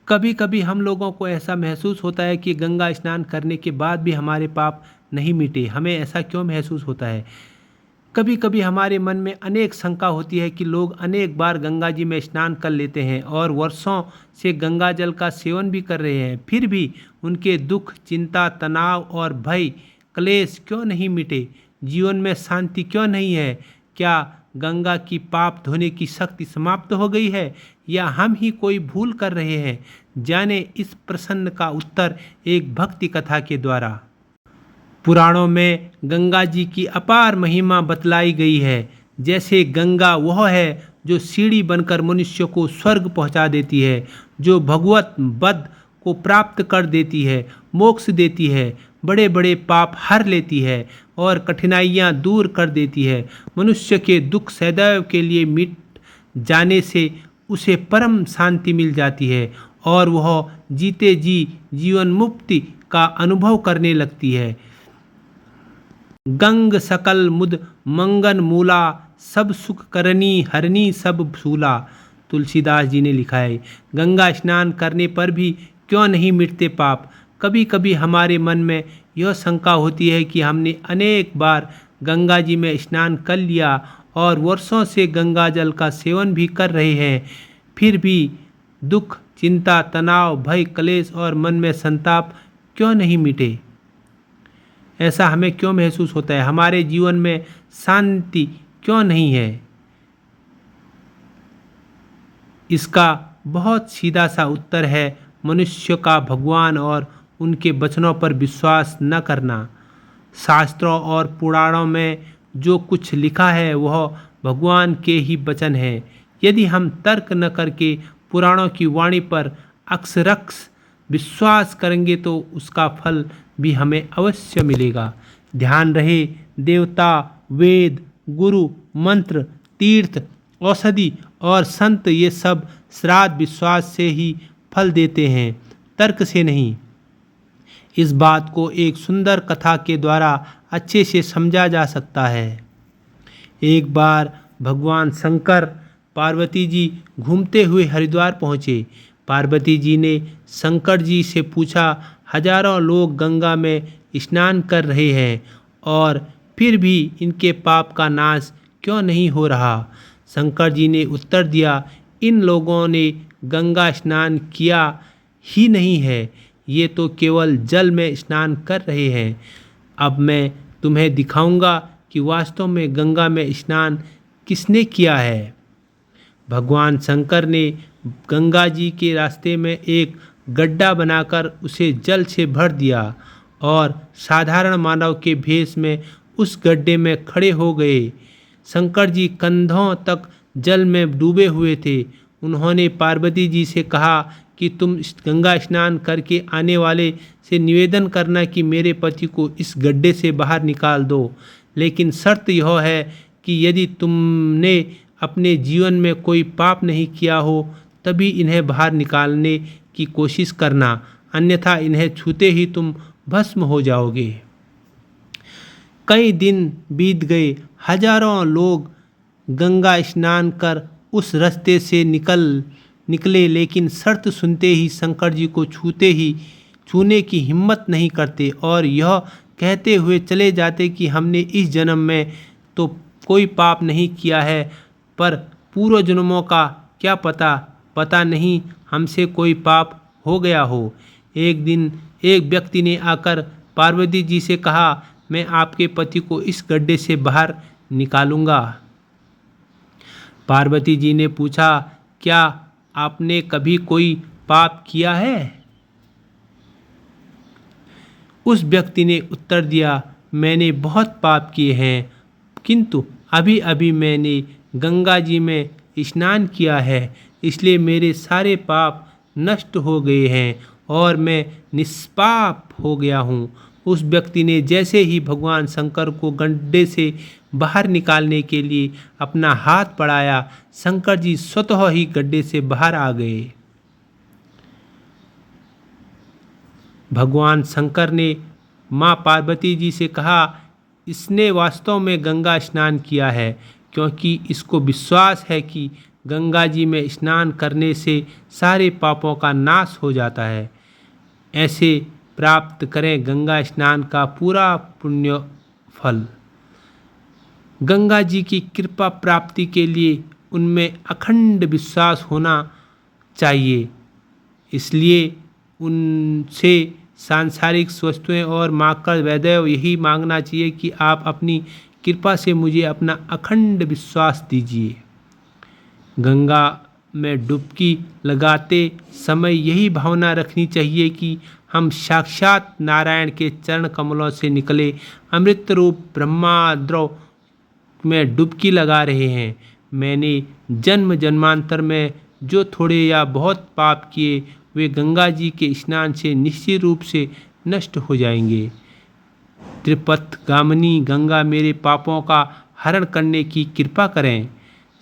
कभी कभी हम लोगों को ऐसा महसूस होता है कि गंगा स्नान करने के बाद भी हमारे पाप नहीं मिटे। हमें ऐसा क्यों महसूस होता है? कभी कभी हमारे मन में अनेक शंका होती है कि लोग अनेक बार गंगा जी में स्नान कर लेते हैं और वर्षों से गंगा जल का सेवन भी कर रहे हैं, फिर भी उनके दुख, चिंता, तनाव और भय, क्लेश क्यों नहीं मिटे? जीवन में शांति क्यों नहीं है? क्या गंगा की पाप धोने की शक्ति समाप्त हो गई है या हम ही कोई भूल कर रहे हैं? जाने इस प्रश्न का उत्तर एक भक्ति कथा के द्वारा। पुराणों में गंगा जी की अपार महिमा बतलाई गई है। जैसे गंगा वह है जो सीढ़ी बनकर मनुष्य को स्वर्ग पहुंचा देती है, जो भगवत पद को प्राप्त कर देती है, मोक्ष देती है, बड़े बड़े पाप हर लेती है और कठिनाइयां दूर कर देती है। मनुष्य के दुख सदैव के लिए मिट जाने से उसे परम शांति मिल जाती है और वह जीते जी जीवन मुक्ति का अनुभव करने लगती है। गंग सकल मुद मंगन मूला, सब सुख करनी हरनी सब सूला। तुलसीदास जी ने लिखा है। गंगा स्नान करने पर भी क्यों नहीं मिटते पाप? कभी कभी हमारे मन में यह शंका होती है कि हमने अनेक बार गंगा जी में स्नान कर लिया और वर्षों से गंगा जल का सेवन भी कर रहे हैं, फिर भी दुख, चिंता, तनाव, भय, क्लेश और मन में संताप क्यों नहीं मिटे? ऐसा हमें क्यों महसूस होता है? हमारे जीवन में शांति क्यों नहीं है? इसका बहुत सीधा सा उत्तर है मनुष्य का भगवान और उनके वचनों पर विश्वास न करना। शास्त्रों और पुराणों में जो कुछ लिखा है वह भगवान के ही वचन है। यदि हम तर्क न करके पुराणों की वाणी पर अक्षरशः विश्वास करेंगे तो उसका फल भी हमें अवश्य मिलेगा। ध्यान रहे, देवता, वेद, गुरु, मंत्र, तीर्थ, औषधि और संत ये सब श्राद्ध विश्वास से ही फल देते हैं, तर्क से नहीं। इस बात को एक सुंदर कथा के द्वारा अच्छे से समझा जा सकता है। एक बार भगवान शंकर पार्वती जी घूमते हुए हरिद्वार पहुँचे। पार्वती जी ने शंकर जी से पूछा, हजारों लोग गंगा में स्नान कर रहे हैं और फिर भी इनके पाप का नाश क्यों नहीं हो रहा? शंकर जी ने उत्तर दिया, इन लोगों ने गंगा स्नान किया ही नहीं है, ये तो केवल जल में स्नान कर रहे हैं। अब मैं तुम्हें दिखाऊंगा कि वास्तव में गंगा में स्नान किसने किया है। भगवान शंकर ने गंगा जी के रास्ते में एक गड्ढा बनाकर उसे जल से भर दिया और साधारण मानव के भेष में उस गड्ढे में खड़े हो गए। शंकर जी कंधों तक जल में डूबे हुए थे। उन्होंने पार्वती जी से कहा कि तुम गंगा स्नान करके आने वाले से निवेदन करना कि मेरे पति को इस गड्ढे से बाहर निकाल दो, लेकिन शर्त यह है कि यदि तुमने अपने जीवन में कोई पाप नहीं किया हो तभी इन्हें बाहर निकालने की कोशिश करना, अन्यथा इन्हें छूते ही तुम भस्म हो जाओगे। कई दिन बीत गए। हजारों लोग गंगा स्नान कर उस रास्ते से निकले, लेकिन शर्त सुनते ही शंकर जी को छूने की हिम्मत नहीं करते और यह कहते हुए चले जाते कि हमने इस जन्म में तो कोई पाप नहीं किया है, पर पूर्व जन्मों का क्या पता नहीं हमसे कोई पाप हो गया हो। एक दिन एक व्यक्ति ने आकर पार्वती जी से कहा, मैं आपके पति को इस गड्ढे से बाहर निकालूंगा। पार्वती जी ने पूछा, क्या आपने कभी कोई पाप किया है? उस व्यक्ति ने उत्तर दिया, मैंने बहुत पाप किए हैं, किंतु अभी अभी मैंने गंगा जी में स्नान किया है, इसलिए मेरे सारे पाप नष्ट हो गए हैं और मैं निष्पाप हो गया हूँ। उस व्यक्ति ने जैसे ही भगवान शंकर को गड्ढे से बाहर निकालने के लिए अपना हाथ बढ़ाया, शंकर जी स्वतः ही गड्ढे से बाहर आ गए। भगवान शंकर ने माँ पार्वती जी से कहा, इसने वास्तव में गंगा स्नान किया है, क्योंकि इसको विश्वास है कि गंगा जी में स्नान करने से सारे पापों का नाश हो जाता है। ऐसे प्राप्त करें गंगा स्नान का पूरा पुण्य फल। गंगा जी की कृपा प्राप्ति के लिए उनमें अखंड विश्वास होना चाहिए, इसलिए उनसे सांसारिक वस्तुएं और मांगकर वैदेव यही मांगना चाहिए कि आप अपनी कृपा से मुझे अपना अखंड विश्वास दीजिए। गंगा में डुबकी लगाते समय यही भावना रखनी चाहिए कि हम साक्षात नारायण के चरण कमलों से निकले अमृत रूप ब्रह्माद्रव में डुबकी लगा रहे हैं। मैंने जन्म जन्मांतर में जो थोड़े या बहुत पाप किए वे गंगा जी के स्नान से निश्चित रूप से नष्ट हो जाएंगे। त्रिपथगामिनी गंगा मेरे पापों का हरण करने की कृपा करें।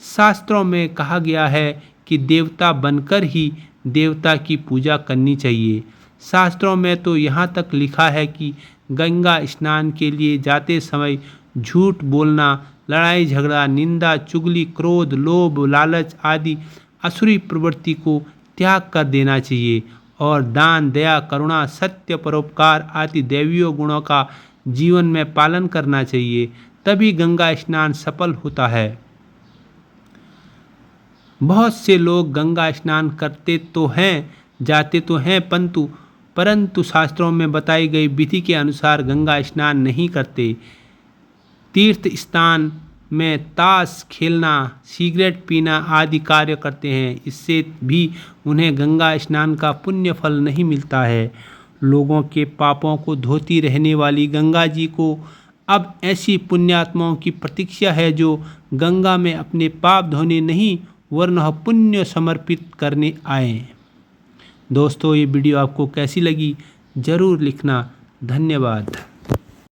शास्त्रों में कहा गया है कि देवता बनकर ही देवता की पूजा करनी चाहिए। शास्त्रों में तो यहाँ तक लिखा है कि गंगा स्नान के लिए जाते समय झूठ बोलना, लड़ाई झगड़ा, निंदा, चुगली, क्रोध, लोभ, लालच आदि असुरी प्रवृत्ति को त्याग कर देना चाहिए और दान, दया, करुणा, सत्य, परोपकार आदि दैवीय गुणों का जीवन में पालन करना चाहिए। तभी गंगा स्नान सफल होता है। बहुत से लोग गंगा स्नान करते तो हैं, जाते तो हैं, परंतु शास्त्रों में बताई गई विधि के अनुसार गंगा स्नान नहीं करते। तीर्थ स्थान में ताश खेलना, सिगरेट पीना आदि कार्य करते हैं। इससे भी उन्हें गंगा स्नान का पुण्य फल नहीं मिलता है। लोगों के पापों को धोती रहने वाली गंगा जी को अब ऐसी पुण्यात्माओं की प्रतीक्षा है जो गंगा में अपने पाप धोने नहीं वरन पुण्य समर्पित करने आए। दोस्तों, ये वीडियो आपको कैसी लगी ज़रूर लिखना। धन्यवाद।